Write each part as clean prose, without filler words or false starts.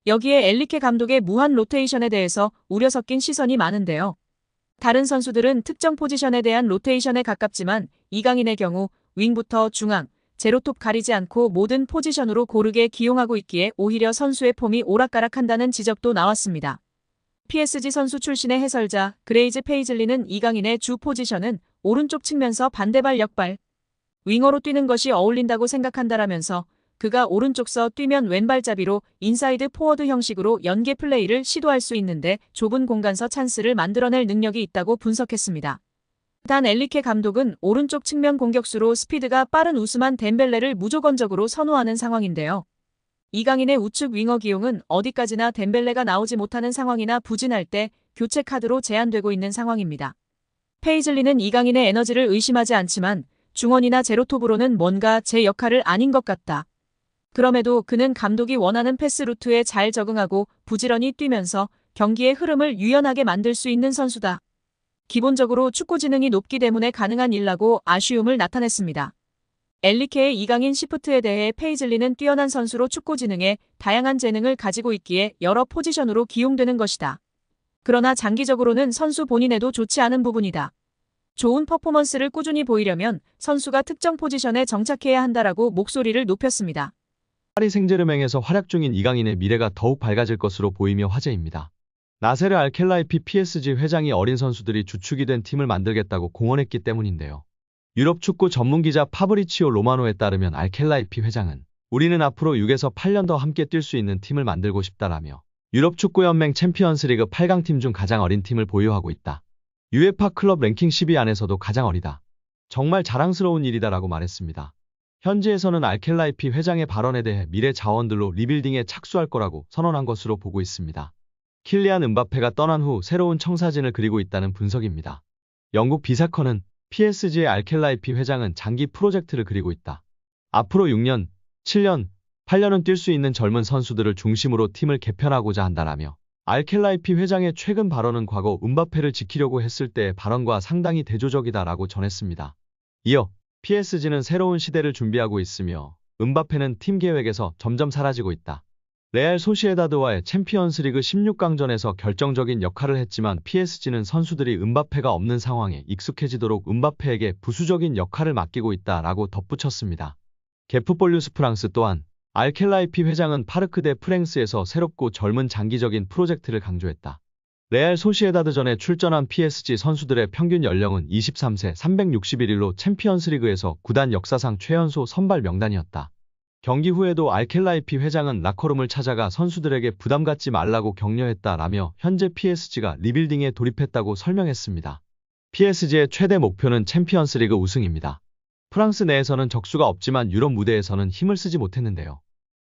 여기에 엘리케 감독의 무한 로테이션에 대해서 우려 섞인 시선이 많은데요. 다른 선수들은 특정 포지션에 대한 로테이션에 가깝지만 이강인의 경우 윙부터 중앙, 제로톱 가리지 않고 모든 포지션으로 고르게 기용하고 있기에 오히려 선수의 폼이 오락가락한다는 지적도 나왔습니다. PSG 선수 출신의 해설자 그레이즈 페이즐리는 이강인의 주 포지션은 오른쪽 측면서 반대발 역발, 윙어로 뛰는 것이 어울린다고 생각한다라면서 그가 오른쪽서 뛰면 왼발잡이로 인사이드 포워드 형식으로 연계 플레이를 시도할 수 있는데 좁은 공간서 찬스를 만들어낼 능력이 있다고 분석했습니다. 단 엘리케 감독은 오른쪽 측면 공격수로 스피드가 빠른 우스만 덴벨레를 무조건적으로 선호하는 상황인데요. 이강인의 우측 윙어 기용은 어디까지나 덴벨레가 나오지 못하는 상황이나 부진할 때 교체 카드로 제한되고 있는 상황입니다. 페이즐리는 이강인의 에너지를 의심하지 않지만 중원이나 제로톱으로는 뭔가 제 역할을 아닌 것 같다. 그럼에도 그는 감독이 원하는 패스 루트에 잘 적응하고 부지런히 뛰면서 경기의 흐름을 유연하게 만들 수 있는 선수다. 기본적으로 축구 지능이 높기 때문에 가능한 일라고 아쉬움을 나타냈습니다. 엘리케의 이강인 시프트에 대해 페이즐리는 뛰어난 선수로 축구 지능에 다양한 재능을 가지고 있기에 여러 포지션으로 기용되는 것이다. 그러나 장기적으로는 선수 본인에도 좋지 않은 부분이다. 좋은 퍼포먼스를 꾸준히 보이려면 선수가 특정 포지션에 정착해야 한다라고 목소리를 높였습니다. 파리 생제르맹에서 활약 중인 이강인의 미래가 더욱 밝아질 것으로 보이며 화제입니다. 나세르 알켈라이피 PSG 회장이 어린 선수들이 주축이 된 팀을 만들겠다고 공언했기 때문인데요. 유럽 축구 전문 기자 파브리치오 로마노에 따르면 알켈라이피 회장은 우리는 앞으로 6에서 8년 더 함께 뛸 수 있는 팀을 만들고 싶다라며 유럽 축구연맹 챔피언스리그 8강 팀 중 가장 어린 팀을 보유하고 있다. UEFA 클럽 랭킹 10위 안에서도 가장 어리다. 정말 자랑스러운 일이다라고 말했습니다. 현지에서는 알켈라이피 회장의 발언에 대해 미래 자원들로 리빌딩에 착수할 거라고 선언한 것으로 보고 있습니다. 킬리안 음바페가 떠난 후 새로운 청사진을 그리고 있다는 분석입니다. 영국 비사컨은 PSG의 알켈라이피 회장은 장기 프로젝트를 그리고 있다. 앞으로 6년, 7년, 8년은 뛸 수 있는 젊은 선수들을 중심으로 팀을 개편하고자 한다라며 알켈라이피 회장의 최근 발언은 과거 음바페를 지키려고 했을 때의 발언과 상당히 대조적이다라고 전했습니다. 이어 PSG는 새로운 시대를 준비하고 있으며 음바페는 팀 계획에서 점점 사라지고 있다. 레알 소시에다드와의 챔피언스리그 16강전에서 결정적인 역할을 했지만 PSG는 선수들이 음바페가 없는 상황에 익숙해지도록 음바페에게 부수적인 역할을 맡기고 있다라고 덧붙였습니다. 게프폴뉴스 프랑스 또한 알켈라이피 회장은 파르크 데 프랭스에서 새롭고 젊은 장기적인 프로젝트를 강조했다. 레알 소시에다드전에 출전한 PSG 선수들의 평균 연령은 23세 361일로 챔피언스리그에서 구단 역사상 최연소 선발 명단이었다. 경기 후에도 알켈라이피 회장은 라커룸을 찾아가 선수들에게 부담 갖지 말라고 격려했다라며 현재 PSG가 리빌딩에 돌입했다고 설명했습니다. PSG의 최대 목표는 챔피언스리그 우승입니다. 프랑스 내에서는 적수가 없지만 유럽 무대에서는 힘을 쓰지 못했는데요.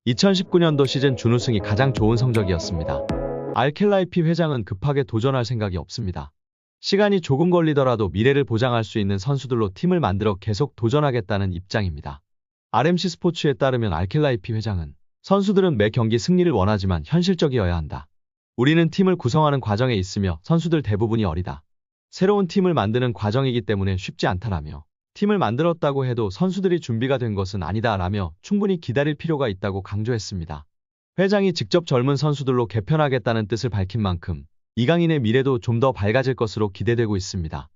2019년도 시즌 준우승이 가장 좋은 성적이었습니다. 알켈라이피 회장은 급하게 도전할 생각이 없습니다. 시간이 조금 걸리더라도 미래를 보장할 수 있는 선수들로 팀을 만들어 계속 도전하겠다는 입장입니다. RMC 스포츠에 따르면 알켈라이피 회장은 선수들은 매 경기 승리를 원하지만 현실적이어야 한다. 우리는 팀을 구성하는 과정에 있으며 선수들 대부분이 어리다. 새로운 팀을 만드는 과정이기 때문에 쉽지 않다라며 팀을 만들었다고 해도 선수들이 준비가 된 것은 아니다라며 충분히 기다릴 필요가 있다고 강조했습니다. 회장이 직접 젊은 선수들로 개편하겠다는 뜻을 밝힌 만큼 이강인의 미래도 좀 더 밝아질 것으로 기대되고 있습니다.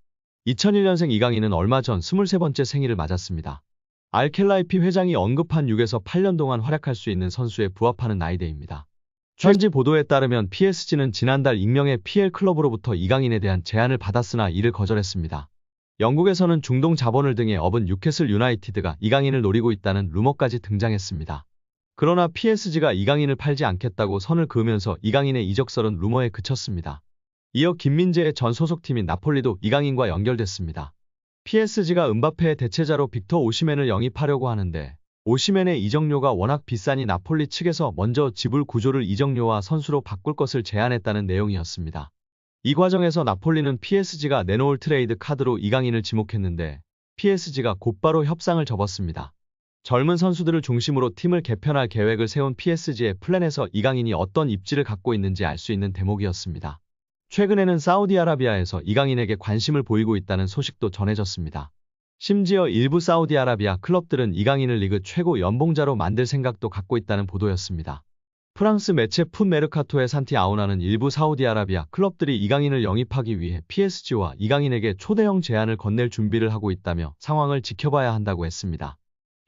2001년생 이강인은 얼마 전 23번째 생일을 맞았습니다. 알켈라이피 회장이 언급한 6에서 8년 동안 활약할 수 있는 선수에 부합하는 나이대입니다. 현지 보도에 따르면 PSG는 지난달 익명의 PL 클럽으로부터 이강인에 대한 제안을 받았으나 이를 거절했습니다. 영국에서는 중동 자본을 등에 업은 뉴캐슬 유나이티드가 이강인을 노리고 있다는 루머까지 등장했습니다. 그러나 PSG가 이강인을 팔지 않겠다고 선을 그으면서 이강인의 이적설은 루머에 그쳤습니다. 이어 김민재의 전 소속팀인 나폴리도 이강인과 연결됐습니다. PSG가 음바페의 대체자로 빅터 오시멘을 영입하려고 하는데 오시멘의 이적료가 워낙 비싸니 나폴리 측에서 먼저 지불 구조를 이적료와 선수로 바꿀 것을 제안했다는 내용이었습니다. 이 과정에서 나폴리는 PSG가 내놓을 트레이드 카드로 이강인을 지목했는데 PSG가 곧바로 협상을 접었습니다. 젊은 선수들을 중심으로 팀을 개편할 계획을 세운 PSG의 플랜에서 이강인이 어떤 입지를 갖고 있는지 알 수 있는 대목이었습니다. 최근에는 사우디아라비아에서 이강인에게 관심을 보이고 있다는 소식도 전해졌습니다. 심지어 일부 사우디아라비아 클럽들은 이강인을 리그 최고 연봉자로 만들 생각도 갖고 있다는 보도였습니다. 프랑스 매체 풋메르카토의 산티 아우나는 일부 사우디아라비아 클럽들이 이강인을 영입하기 위해 PSG와 이강인에게 초대형 제안을 건넬 준비를 하고 있다며 상황을 지켜봐야 한다고 했습니다.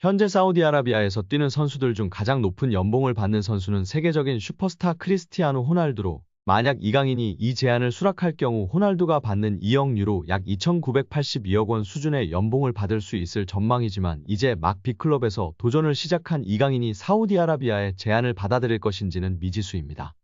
현재 사우디아라비아에서 뛰는 선수들 중 가장 높은 연봉을 받는 선수는 세계적인 슈퍼스타 크리스티아노 호날두로, 만약 이강인이 이 제안을 수락할 경우 호날두가 받는 2억 유로 약 2,982억 원 수준의 연봉을 받을 수 있을 전망이지만 이제 막 B클럽에서 도전을 시작한 이강인이 사우디아라비아의 제안을 받아들일 것인지는 미지수입니다.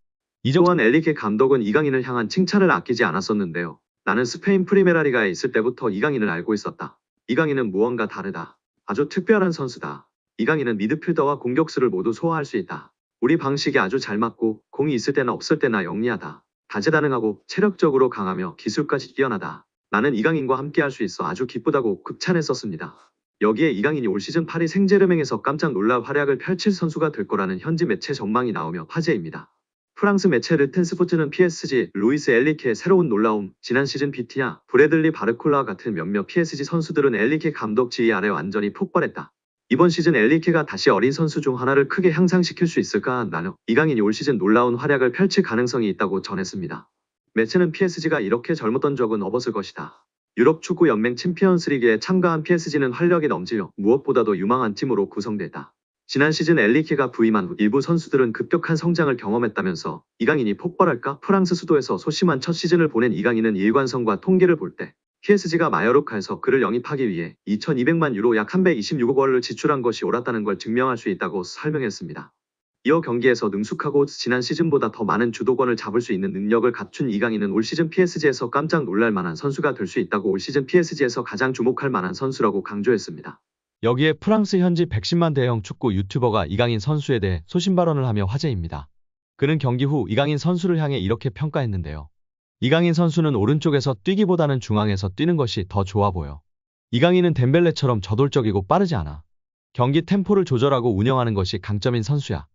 또한 엘리케 감독은 이강인을 향한 칭찬을 아끼지 않았었는데요. 나는 스페인 프리메라리가에 있을 때부터 이강인을 알고 있었다. 이강인은 무언가 다르다. 아주 특별한 선수다. 이강인은 미드필더와 공격수를 모두 소화할 수 있다. 우리 방식이 아주 잘 맞고 공이 있을 때나 없을 때나 영리하다. 다재다능하고 체력적으로 강하며 기술까지 뛰어나다. 나는 이강인과 함께할 수 있어 아주 기쁘다고 극찬했었습니다. 여기에 이강인이 올 시즌 파리 생제르맹에서 깜짝 놀랄 활약을 펼칠 선수가 될 거라는 현지 매체 전망이 나오며 화제입니다. 프랑스 매체 르텐스포츠는 PSG, 루이스 엘리케의 새로운 놀라움, 지난 시즌 비티냐, 브래들리 바르콜라와 같은 몇몇 PSG 선수들은 엘리케 감독 지휘 아래 완전히 폭발했다. 이번 시즌 엘리케가 다시 어린 선수 중 하나를 크게 향상시킬 수 있을까? 나는 이강인이 올 시즌 놀라운 활약을 펼칠 가능성이 있다고 전했습니다. 매체는 PSG가 이렇게 젊었던 적은 없었을 것이다. 유럽 축구 연맹 챔피언스리그에 참가한 PSG는 활력이 넘치며 무엇보다도 유망한 팀으로 구성됐다. 지난 시즌 엘리케가 부임한 후 일부 선수들은 급격한 성장을 경험했다면서 이강인이 폭발할까? 프랑스 수도에서 소심한 첫 시즌을 보낸 이강인은 일관성과 통계를 볼 때 PSG가 마요르카에서 그를 영입하기 위해 2,200만 유로 약 326억 원을 지출한 것이 옳았다는 걸 증명할 수 있다고 설명했습니다. 이어 경기에서 능숙하고 지난 시즌보다 더 많은 주도권을 잡을 수 있는 능력을 갖춘 이강인은 올 시즌 PSG에서 깜짝 놀랄 만한 선수가 될 수 있다고 올 시즌 PSG에서 가장 주목할 만한 선수라고 강조했습니다. 여기에 프랑스 현지 110만 대형 축구 유튜버가 이강인 선수에 대해 소신 발언을 하며 화제입니다. 그는 경기 후 이강인 선수를 향해 이렇게 평가했는데요. 이강인 선수는 오른쪽에서 뛰기보다는 중앙에서 뛰는 것이 더 좋아 보여. 이강인은 덴벨레처럼 저돌적이고 빠르지 않아. 경기 템포를 조절하고 운영하는 것이 강점인 선수야.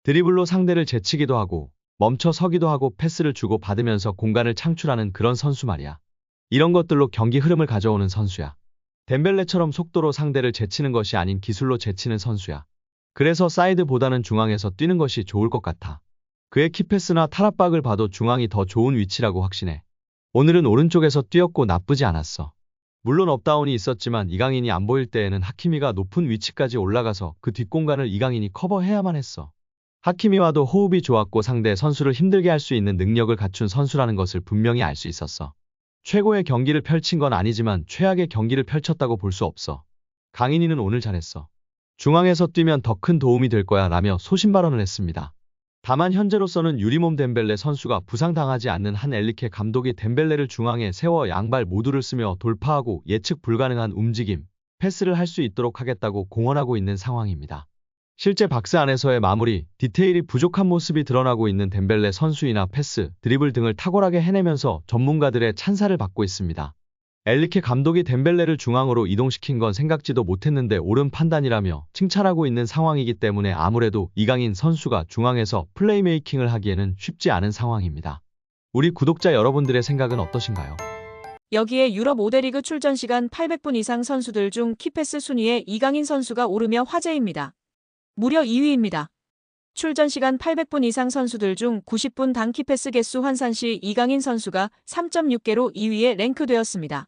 드리블로 상대를 제치기도 하고 멈춰 서기도 하고 패스를 주고 받으면서 공간을 창출하는 그런 선수 말이야. 이런 것들로 경기 흐름을 가져오는 선수야. 덴벨레처럼 속도로 상대를 제치는 것이 아닌 기술로 제치는 선수야. 그래서 사이드보다는 중앙에서 뛰는 것이 좋을 것 같아. 그의 키패스나 탈압박을 봐도 중앙이 더 좋은 위치라고 확신해. 오늘은 오른쪽에서 뛰었고 나쁘지 않았어. 물론 업다운이 있었지만 이강인이 안 보일 때에는 하키미가 높은 위치까지 올라가서 그 뒷공간을 이강인이 커버해야만 했어. 하키미와도 호흡이 좋았고 상대 선수를 힘들게 할 수 있는 능력을 갖춘 선수라는 것을 분명히 알 수 있었어. 최고의 경기를 펼친 건 아니지만 최악의 경기를 펼쳤다고 볼 수 없어. 강인이는 오늘 잘했어. 중앙에서 뛰면 더 큰 도움이 될 거야 라며 소신 발언을 했습니다. 다만 현재로서는 유리몸 덴벨레 선수가 부상당하지 않는 한 엘리케 감독이 덴벨레를 중앙에 세워 양발 모두를 쓰며 돌파하고 예측 불가능한 움직임, 패스를 할 수 있도록 하겠다고 공언하고 있는 상황입니다. 실제 박스 안에서의 마무리, 디테일이 부족한 모습이 드러나고 있는 덴벨레 선수이나 패스, 드리블 등을 탁월하게 해내면서 전문가들의 찬사를 받고 있습니다. 엘리케 감독이 덴벨레를 중앙으로 이동시킨 건 생각지도 못했는데 옳은 판단이라며 칭찬하고 있는 상황이기 때문에 아무래도 이강인 선수가 중앙에서 플레이메이킹을 하기에는 쉽지 않은 상황입니다. 우리 구독자 여러분들의 생각은 어떠신가요? 여기에 유럽 5대 리그 출전 시간 800분 이상 선수들 중 키패스 순위에 이강인 선수가 오르며 화제입니다. 무려 2위입니다. 출전 시간 800분 이상 선수들 중 90분 당 키패스 개수 환산 시 이강인 선수가 3.6개로 2위에 랭크되었습니다.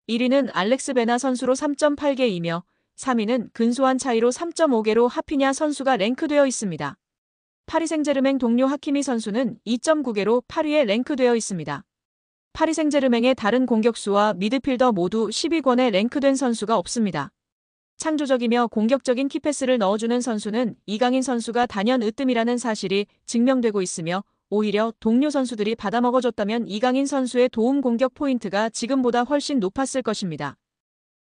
1위는 알렉스 베나 선수로 3.8개이며 3위는 근소한 차이로 3.5개로 하피냐 선수가 랭크되어 있습니다. 파리 생제르맹 동료 하키미 선수는 2.9개로 8위에 랭크되어 있습니다. 파리 생제르맹의 다른 공격수와 미드필더 모두 10위권에 랭크된 선수가 없습니다. 창조적이며 공격적인 키패스를 넣어주는 선수는 이강인 선수가 단연 으뜸이라는 사실이 증명되고 있으며 오히려 동료 선수들이 받아먹어줬다면 이강인 선수의 도움 공격 포인트가 지금보다 훨씬 높았을 것입니다.